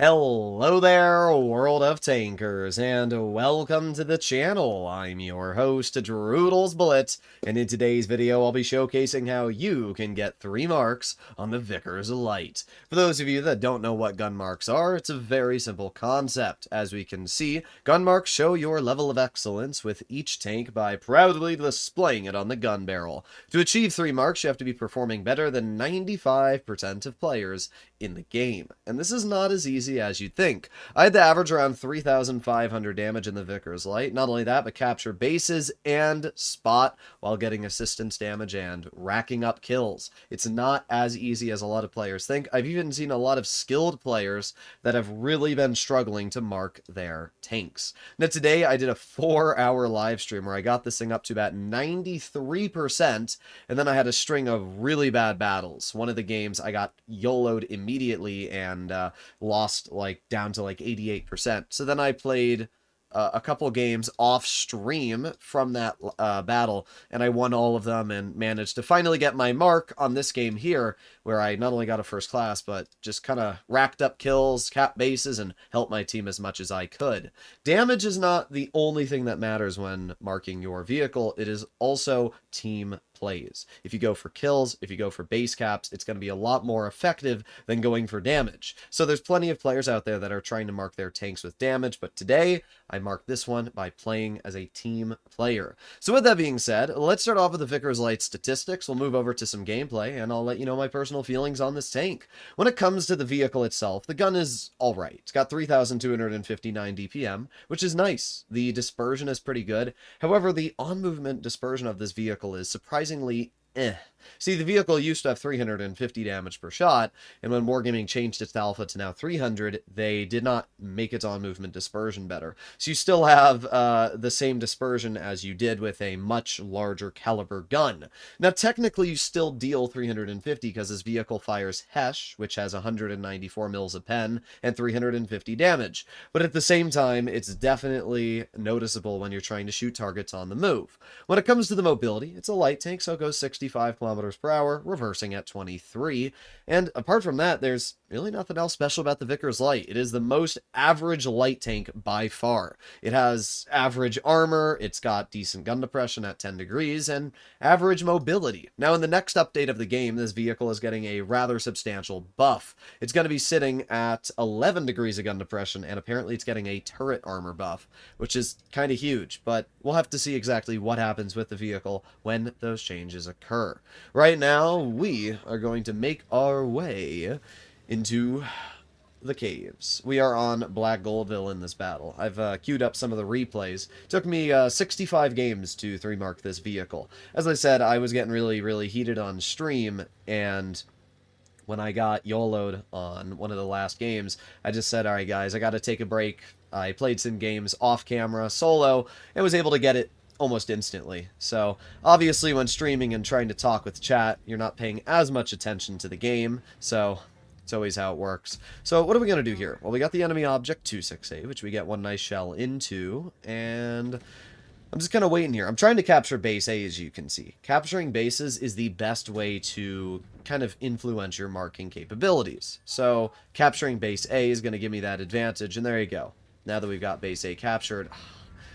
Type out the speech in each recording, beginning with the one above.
Hello there, world of tankers, and welcome to the channel. I'm your host, Droodles Bullet, and in today's video I'll be showcasing how you can get 3 marks on the Vickers Light. For those of you that don't know what gun marks are, it's a very simple concept. As we can see, gun marks show your level of excellence with each tank by proudly displaying it on the gun barrel. To achieve 3 marks, you have to be performing better than 95% of players in the game, and this is not as easy as you'd think. I had to average around 3,500 damage in the Vickers Light. Not only that, but capture bases and spot while getting assistance damage and racking up kills. It's not as easy as a lot of players think. I've even seen a lot of skilled players that have really been struggling to mark their tanks. Now today I did a 4-hour live stream where I got this thing up to about 93%, and then I had a string of really bad battles. One of the games I got YOLO'd immediately and lost like down to like 88%. So then I played a couple games off stream from that battle, and I won all of them and managed to finally get my mark on this game here, where I not only got a first class, but just kind of racked up kills, capped bases, and helped my team as much as I could. Damage is not the only thing that matters when marking your vehicle. It is also team plays. If you go for kills, if you go for base caps, it's going to be a lot more effective than going for damage. So there's plenty of players out there that are trying to mark their tanks with damage, but today I marked this one by playing as a team player. So with that being said, let's start off with the Vickers Light statistics. We'll move over to some gameplay, and I'll let you know my personal feelings on this tank. When it comes to the vehicle itself, the gun is alright. It's got 3,259 DPM, which is nice. The dispersion is pretty good. However, the on-movement dispersion of this vehicle is surprisingly See, the vehicle used to have 350 damage per shot, and when Wargaming changed its alpha to now 300, they did not make its on-movement dispersion better. So you still have the same dispersion as you did with a much larger caliber gun. Now, technically, you still deal 350 because this vehicle fires Hesh, which has 194 mils a pen and 350 damage. But at the same time, it's definitely noticeable when you're trying to shoot targets on the move. When it comes to the mobility, it's a light tank, so it goes 65 kilometers per hour, reversing at 23. And apart from that, there's really nothing else special about the Vickers Light. It is the most average light tank by far. It has average armor, it's got decent gun depression at 10 degrees, and average mobility. Now, in the next update of the game, this vehicle is getting a rather substantial buff. It's going to be sitting at 11 degrees of gun depression, and apparently it's getting a turret armor buff, which is kind of huge, but we'll have to see exactly what happens with the vehicle when those changes occur. Right now, we are going to make our way into the caves. We are on Black Goldville in this battle. I've queued up some of the replays. It took me 65 games to 3-mark this vehicle. As I said, I was getting really heated on stream, and when I got YOLO'd on one of the last games, I just said, alright guys, I gotta take a break. I played some games off camera, solo, and was able to get it almost instantly. So obviously when streaming and trying to talk with chat, you're not paying as much attention to the game, so it's always how it works. So what are we going to do here? Well, we got the enemy object 268, which we get one nice shell into, and I'm just kind of waiting here. I'm trying to capture base A, as you can see. Capturing bases is the best way to kind of influence your marking capabilities. So capturing base A is going to give me that advantage, and there you go. Now that we've got base A captured,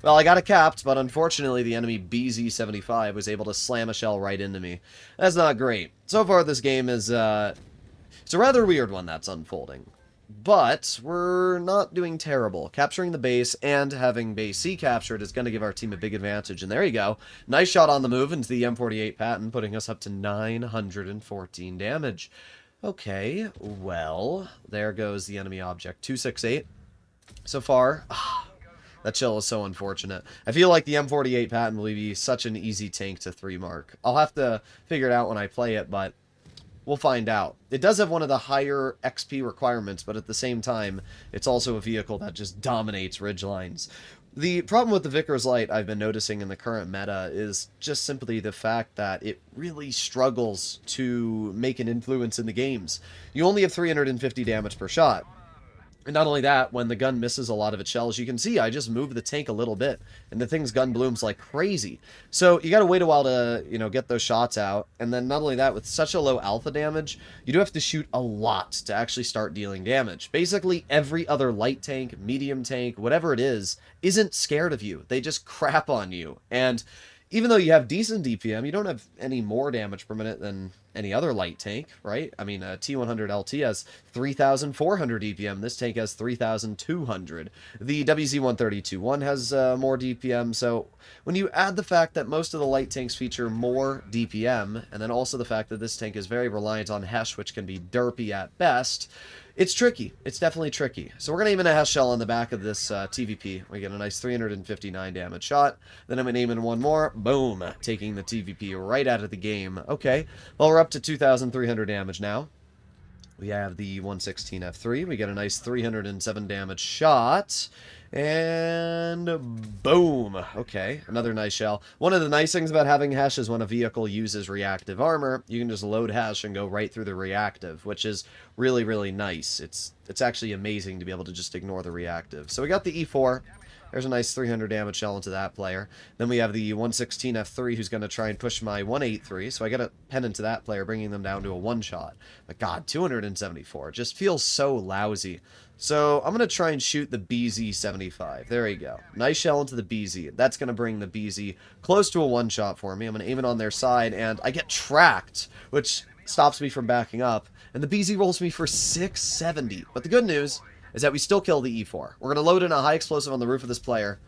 well, I got it capped, but unfortunately the enemy BZ-75 was able to slam a shell right into me. That's not great. So far this game is, it's a rather weird one that's unfolding. But we're not doing terrible. Capturing the base and having base C captured is going to give our team a big advantage. And there you go. Nice shot on the move into the M48 Patton, putting us up to 914 damage. Okay, well, there goes the enemy object 268. So far, that shell is so unfortunate. I feel like the M48 Patton will be such an easy tank to 3-mark. I'll have to figure it out when I play it, but we'll find out. It does have one of the higher XP requirements, but at the same time, it's also a vehicle that just dominates ridgelines. The problem with the Vickers Light I've been noticing in the current meta is just simply the fact that it really struggles to make an influence in the games. You only have 350 damage per shot. And not only that, when the gun misses a lot of its shells, you can see I just moved the tank a little bit, and the thing's gun blooms like crazy. So you got to wait a while to, get those shots out. And then not only that, with such a low alpha damage, you do have to shoot a lot to actually start dealing damage. Basically, every other light tank, medium tank, whatever it is, isn't scared of you. They just crap on you. And even though you have decent DPM, you don't have any more damage per minute than any other light tank, right? I mean, a T100 LT has 3,400 DPM. This tank has 3,200. The WZ-132-1 has more DPM. So when you add the fact that most of the light tanks feature more DPM, and then also the fact that this tank is very reliant on Hesh, which can be derpy at best, it's tricky. It's definitely tricky. So we're going to aim in a Hesh shell on the back of this TVP. We get a nice 359 damage shot. Then I'm going to aim in one more. Boom. Taking the TVP right out of the game. Okay. Well, we're up to 2,300 damage now. We have the 116 F3. We get a nice 307 damage shot. And boom. Okay, another nice shell. One of the nice things about having Hesh is when a vehicle uses reactive armor, you can just load Hesh and go right through the reactive, which is really, really nice. It's actually amazing to be able to just ignore the reactive. So we got the E4. There's a nice 300 damage shell into that player. Then we have the 116 F3 who's going to try and push my 183. So I got a pen into that player, bringing them down to a one-shot. But god, 274. Just feels so lousy. So I'm going to try and shoot the BZ-75. There you go. Nice shell into the BZ. That's going to bring the BZ close to a one-shot for me. I'm going to aim it on their side, and I get tracked, which stops me from backing up. And the BZ rolls me for 670. But the good news is that we still kill the E4. We're going to load in a high explosive on the roof of this player.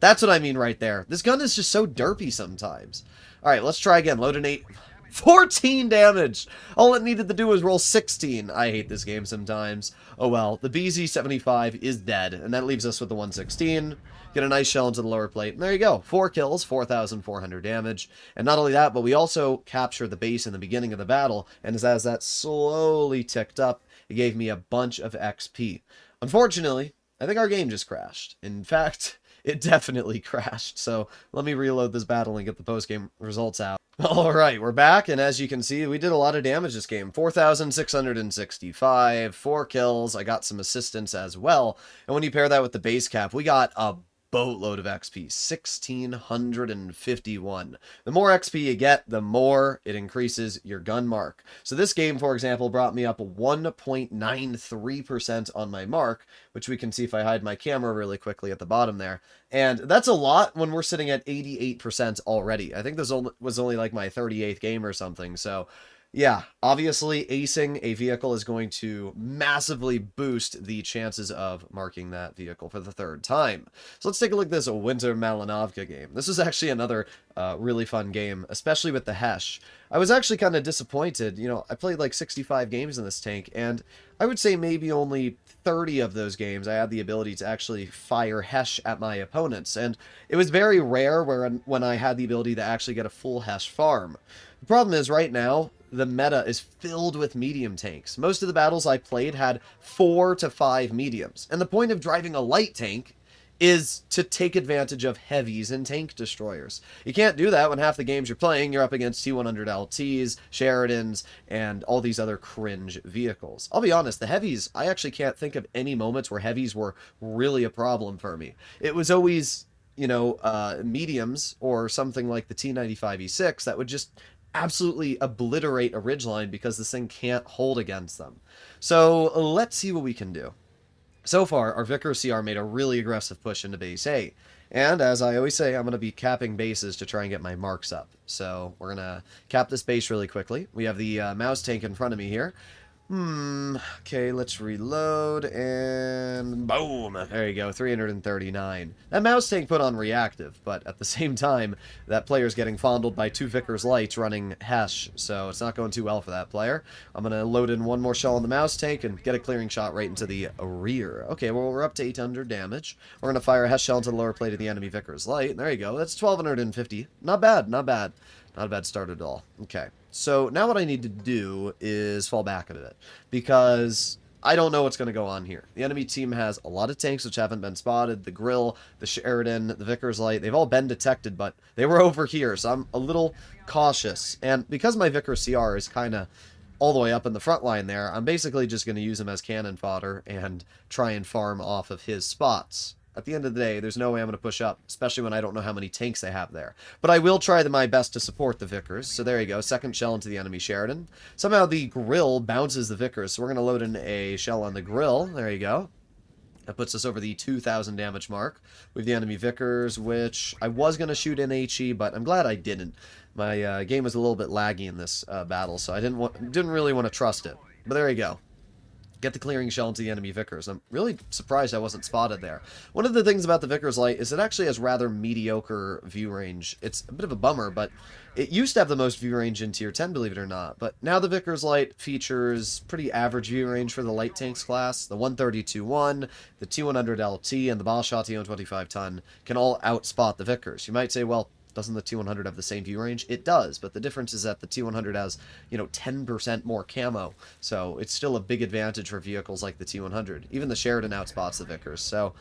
That's what I mean right there. This gun is just so derpy sometimes. All right, let's try again. Load an 8. 14 damage! All it needed to do was roll 16. I hate this game sometimes. Oh well, the BZ-75 is dead, and that leaves us with the 116. Get a nice shell into the lower plate. And there you go. 4 kills, 4,400 damage. And not only that, but we also captured the base in the beginning of the battle, and as that slowly ticked up, it gave me a bunch of XP. Unfortunately, I think our game just crashed. In fact, it definitely crashed. So let me reload this battle and get the post-game results out. Alright, we're back, and as you can see, we did a lot of damage this game. 4,665, 4 kills, I got some assistance as well. And when you pair that with the base cap, we got a boatload of XP, 1,651. The more XP you get, the more it increases your gun mark. So this game, for example, brought me up 1.93% on my mark, which we can see if I hide my camera really quickly at the bottom there. And that's a lot when we're sitting at 88% already. I think this was only like my 38th game or something, so yeah, obviously acing a vehicle is going to massively boost the chances of marking that vehicle for the third time. So let's take a look at this Winter Malinovka game. This is actually another really fun game, especially with the Hesh. I was actually kind of disappointed. I played like 65 games in this tank, and I would say maybe only 30 of those games I had the ability to actually fire Hesh at my opponents, and it was very rare when I had the ability to actually get a full Hesh farm. The problem is right now, the meta is filled with medium tanks. Most of the battles I played had 4 to 5 mediums. And the point of driving a light tank is to take advantage of heavies and tank destroyers. You can't do that when half the games you're playing, you're up against T100 LTs, Sheridans, and all these other cringe vehicles. I'll be honest, the heavies, I actually can't think of any moments where heavies were really a problem for me. It was always, mediums or something like the T95E6 that would just absolutely obliterate a ridgeline because this thing can't hold against them. So let's see what we can do. So far, our Vickers CR made a really aggressive push into base A. And as I always say, I'm going to be capping bases to try and get my marks up. So we're going to cap this base really quickly. We have the mouse tank in front of me here. Okay, let's reload, and boom! There you go, 339. That mouse tank put on reactive, but at the same time, that player's getting fondled by 2 Vickers Lights running Hesh, so it's not going too well for that player. I'm going to load in one more shell on the mouse tank and get a clearing shot right into the rear. Okay, well, we're up to 800 damage. We're going to fire a Hesh shell into the lower plate of the enemy Vickers Light, and there you go, that's 1,250. Not bad, not bad. Not a bad start at all. Okay, so now what I need to do is fall back a bit, because I don't know what's going to go on here. The enemy team has a lot of tanks which haven't been spotted. The Grill, the Sheridan, the Vickers Light, they've all been detected, but they were over here, so I'm a little cautious. And because my Vickers CR is kind of all the way up in the front line there, I'm basically just going to use him as cannon fodder and try and farm off of his spots. At the end of the day, there's no way I'm going to push up, especially when I don't know how many tanks they have there. But I will try my best to support the Vickers. So there you go, second shell into the enemy Sheridan. Somehow the grill bounces the Vickers, so we're going to load in a shell on the grill. There you go. That puts us over the 2,000 damage mark. We have the enemy Vickers, which I was going to shoot in HE, but I'm glad I didn't. My game was a little bit laggy in this battle, so I didn't really want to trust it. But there you go. Get the clearing shell into the enemy Vickers. I'm really surprised I wasn't spotted there. One of the things about the Vickers Light is it actually has rather mediocre view range. It's a bit of a bummer, but it used to have the most view range in Tier 10, believe it or not. But now the Vickers Light features pretty average view range for the light tanks class. The 132-1, the T100LT, and the Balshot T125-ton can all outspot the Vickers. You might say, well, doesn't the T100 have the same view range? It does, but the difference is that the T100 has, 10% more camo, so it's still a big advantage for vehicles like the T100. Even the Sheridan outspots the Vickers, so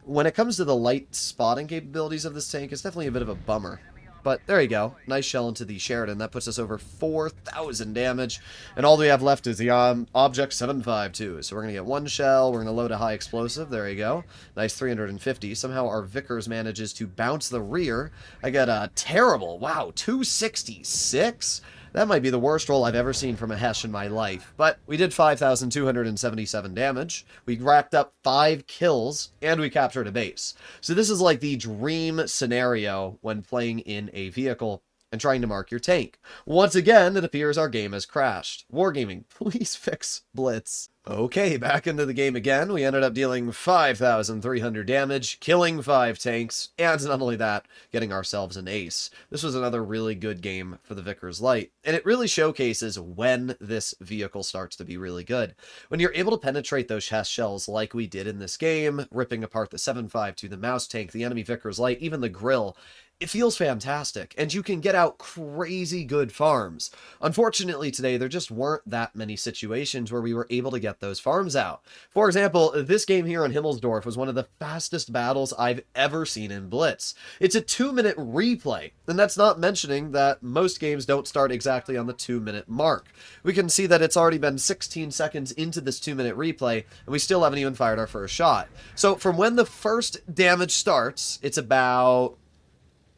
when it comes to the light spotting capabilities of this tank, it's definitely a bit of a bummer. But there you go. Nice shell into the Sheridan. That puts us over 4,000 damage. And all we have left is the Object 752. So we're going to get one shell. We're going to load a high explosive. There you go. Nice 350. Somehow our Vickers manages to bounce the rear. I got a terrible, wow, 266? That might be the worst roll I've ever seen from a Hesh in my life. But we did 5,277 damage. We racked up 5 kills, and we captured a base. So this is like the dream scenario when playing in a vehicle and trying to mark your tank. Once again, it appears our game has crashed. Wargaming, please fix Blitz. Okay, back into the game again. We ended up dealing 5,300 damage, killing 5 tanks, and not only that, getting ourselves an ace. This was another really good game for the Vickers Light, and it really showcases when this vehicle starts to be really good. When you're able to penetrate those Hess shells like we did in this game, ripping apart the 7.52, the mouse tank, the enemy Vickers Light, even the grill, it feels fantastic, and you can get out crazy good farms. Unfortunately today, there just weren't that many situations where we were able to get those farms out. For example, this game here on Himmelsdorf was one of the fastest battles I've ever seen in Blitz. It's a 2-minute replay, and that's not mentioning that most games don't start exactly on the 2-minute mark. We can see that it's already been 16 seconds into this 2-minute replay, and we still haven't even fired our first shot. So from when the first damage starts, it's about...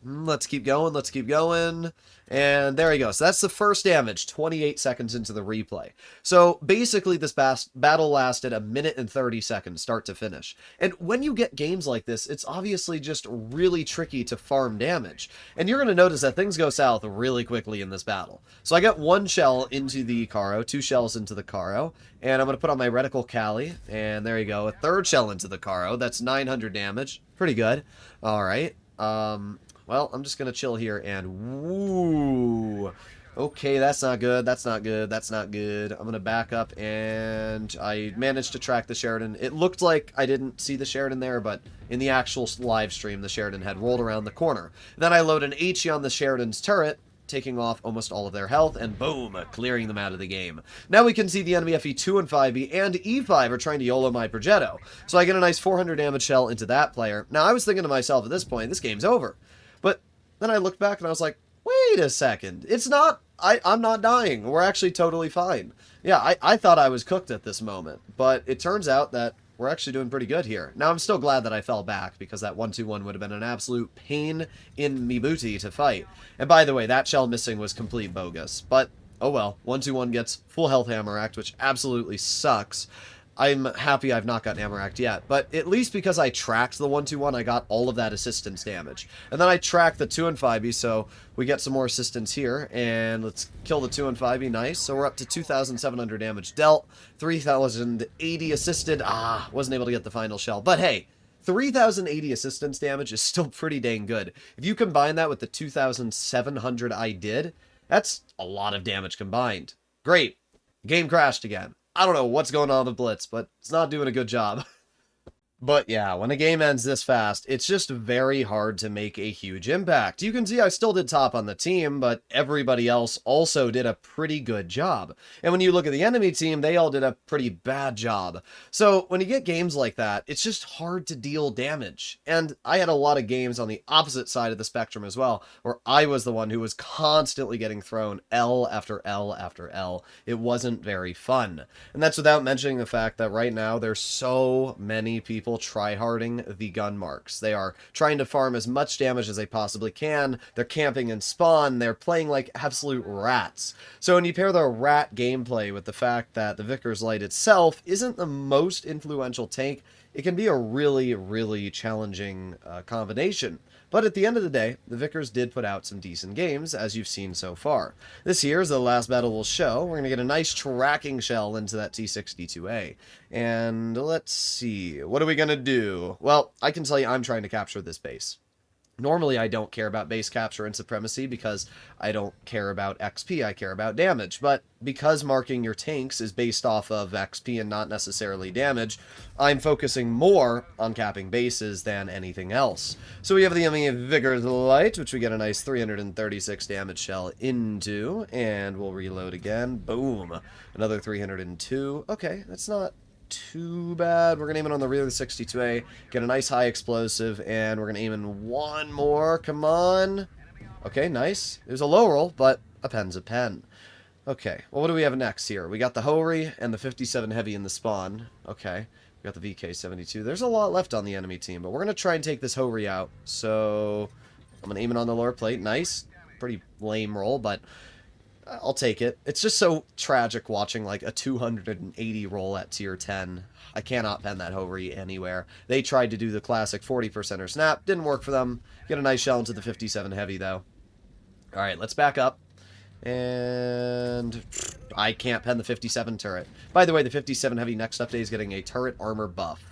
let's keep going, and there you go. So that's the first damage, 28 seconds into the replay. So basically this battle lasted 1 minute and 30 seconds, start to finish. And when you get games like this, it's obviously just really tricky to farm damage. And you're going to notice that things go south really quickly in this battle. So I got 1 shell into the Caro, 2 shells into the Caro, and I'm going to put on my Reticle Cali, and there you go, a 3rd shell into the Caro. That's 900 damage. Pretty good. All right. Well, I'm just going to chill here and woo. Okay, that's not good. That's not good. That's not good. I'm going to back up, and I managed to track the Sheridan. It looked like I didn't see the Sheridan there, but in the actual live stream, the Sheridan had rolled around the corner. Then I load an HE on the Sheridan's turret, taking off almost all of their health, and boom, clearing them out of the game. Now we can see the enemy FE2 and 5B and E5 are trying to YOLO my Progetto. So I get a nice 400 damage shell into that player. Now I was thinking to myself at this point, this game's over. But then I looked back and I was like, wait a second, it's not, I'm not dying. We're actually totally fine. Yeah, I thought I was cooked at this moment, but it turns out that we're actually doing pretty good here. Now I'm still glad that I fell back, because that 1-2-1 would have been an absolute pain in me booty to fight. And by the way, that shell missing was complete bogus, but oh well, 1-2-1 gets full health hammer act, which absolutely sucks. I'm happy I've not gotten Hammer Act yet, but at least because I tracked the 1-2-1, I got all of that assistance damage. And then I tracked the 2 and 5B, so we get some more assistance here, and let's kill the 2 and 5B, nice. So we're up to 2,700 damage dealt, 3,080 assisted, wasn't able to get the final shell, but hey, 3,080 assistance damage is still pretty dang good. If you combine that with the 2,700 I did, that's a lot of damage combined. Great. Game crashed again. I don't know what's going on with Blitz, but it's not doing a good job. But yeah, when a game ends this fast, it's just very hard to make a huge impact. You can see I still did top on the team, but everybody else also did a pretty good job. And when you look at the enemy team, they all did a pretty bad job. So when you get games like that, it's just hard to deal damage. And I had a lot of games on the opposite side of the spectrum as well, where I was the one who was constantly getting thrown L after L after L. It wasn't very fun. And that's without mentioning the fact that right now there's so many people tryharding the gun marks. They are trying to farm as much damage as they possibly can. They're camping in spawn. They're playing like absolute rats. So when you pair the rat gameplay with the fact that the Vickers Light itself isn't the most influential tank, it can be a really, really challenging combination. But at the end of the day, the Vickers did put out some decent games, as you've seen so far. This here is the last battle we'll show. We're going to get a nice tracking shell into that T-62A. And let's see, what are we going to do? Well, I can tell you I'm trying to capture this base. Normally, I don't care about base capture and supremacy because I don't care about XP, I care about damage. But because marking your tanks is based off of XP and not necessarily damage, I'm focusing more on capping bases than anything else. So we have the enemy Vickers Light, which we get a nice 336 damage shell into, and we'll reload again. Boom. Another 302. Okay, that's not too bad. We're going to aim it on the rear of the 62A, get a nice high explosive, and we're going to aim in one more. Come on. Okay, nice. It was a low roll, but a pen's a pen. Okay, well, what do we have next here? We got the Hori and the 57 Heavy in the spawn. Okay, we got the VK-72. There's a lot left on the enemy team, but we're going to try and take this Hori out. So I'm going to aim it on the lower plate. Nice. Pretty lame roll, but I'll take it. It's just so tragic watching like a 280 roll at tier 10. I cannot pen that Hori anywhere. They tried to do the classic 40%er snap. Didn't work for them. Get a nice shell into the 57 Heavy though. Alright, let's back up. And I can't pen the 57 turret. By the way, the 57 Heavy next update is getting a turret armor buff.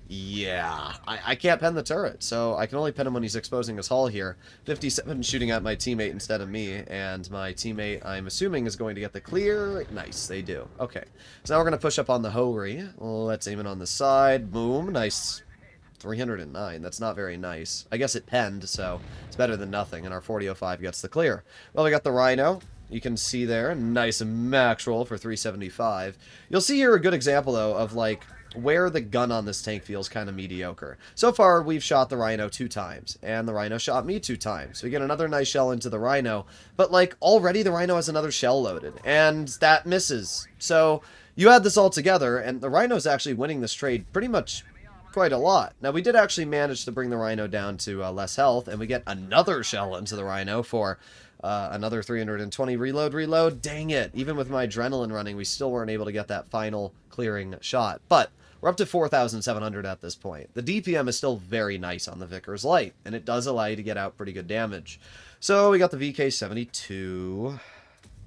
Yeah, I can't pen the turret, so I can only pen him when he's exposing his hull here. 57 shooting at my teammate instead of me, and my teammate, I'm assuming, is going to get the clear. Nice, they do. Okay, so now we're going to push up on the Hori. Let's aim it on the side. Boom, nice. 309, that's not very nice. I guess it penned, so it's better than nothing, and our 4005 gets the clear. Well, we got the Rhino. You can see there, nice max roll for 375. You'll see here a good example, though, of, like, where the gun on this tank feels kind of mediocre. So far, we've shot the Rhino 2 times, and the Rhino shot me 2 times. We get another nice shell into the Rhino, but, like, already the Rhino has another shell loaded, and that misses. So, you add this all together, and the Rhino's actually winning this trade pretty much quite a lot. Now, we did actually manage to bring the Rhino down to less health, and we get another shell into the Rhino for another 320 reload. Dang it. Even with my adrenaline running, we still weren't able to get that final clearing shot. But we're up to 4,700 at this point. The DPM is still very nice on the Vickers Light, and it does allow you to get out pretty good damage. So we got the VK-72.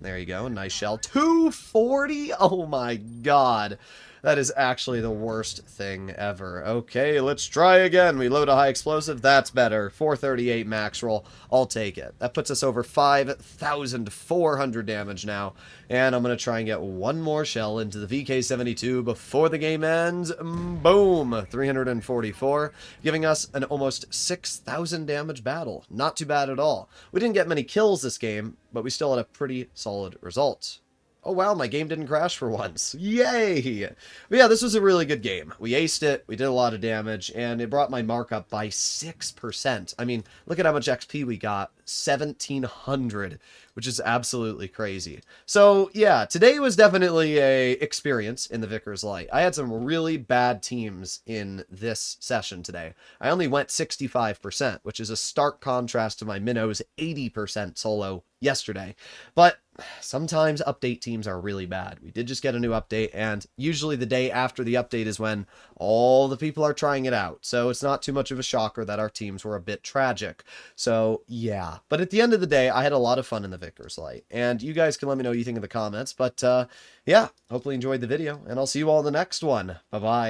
There you go. Nice shell. 240? Oh my god. That is actually the worst thing ever. Okay, let's try again. We load a high explosive. That's better. 438 max roll. I'll take it. That puts us over 5,400 damage now. And I'm going to try and get one more shell into the VK-72 before the game ends. Boom! 344, giving us an almost 6,000 damage battle. Not too bad at all. We didn't get many kills this game, but we still had a pretty solid result. Oh wow, my game didn't crash for once. Yay! But yeah, this was a really good game. We aced it, we did a lot of damage, and it brought my mark up by 6%. I mean, look at how much XP we got. 1,700, which is absolutely crazy. So yeah, today was definitely a experience in the Vickers Light. I had some really bad teams in this session today. I only went 65%, which is a stark contrast to my Minnow's 80% solo yesterday. But sometimes update teams are really bad. We did just get a new update, and usually the day after the update is when all the people are trying it out. So it's not too much of a shocker that our teams were a bit tragic. So yeah, but at the end of the day, I had a lot of fun in the Vickers Light, and you guys can let me know what you think in the comments. But yeah, hopefully you enjoyed the video, and I'll see you all in the next one. Bye-bye.